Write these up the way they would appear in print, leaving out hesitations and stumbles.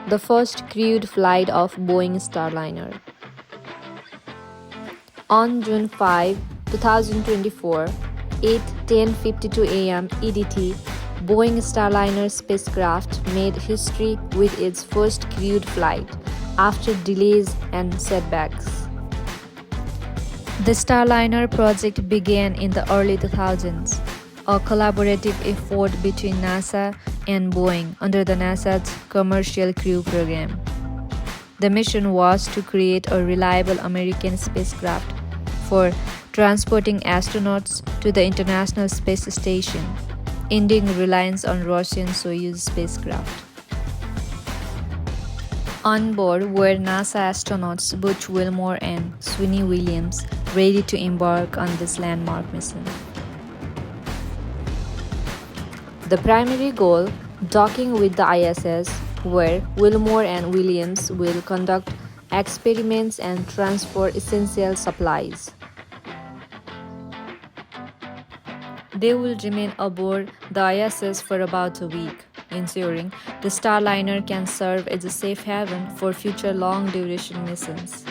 the first crewed flight of Boeing Starliner. On June 5, 2024, 8:10:52 a.m. EDT, Boeing Starliner spacecraft made history with its first crewed flight after delays and setbacks. The Starliner project began in the early 2000s, a collaborative effort between NASA and Boeing under the NASA's Commercial Crew Program. The mission was to create a reliable American spacecraft for transporting astronauts to the International Space Station, ending reliance on Russian Soyuz spacecraft. On board were NASA astronauts Butch Wilmore and Sweeny Williams, ready to embark on this landmark mission. The primary goal, docking with the ISS, where Wilmore and Williams will conduct experiments and transport essential supplies. They will remain aboard the ISS for about a week, ensuring the Starliner can serve as a safe haven for future long-duration missions.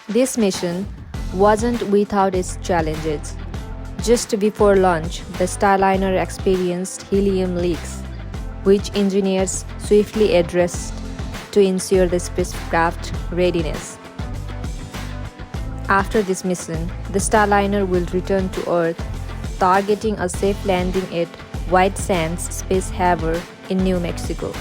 This mission wasn't without its challenges. Just before launch, the Starliner experienced helium leaks, which engineers swiftly addressed to ensure the spacecraft readiness. After this mission, the Starliner will return to Earth, targeting a safe landing at White Sands Space Harbor in New Mexico.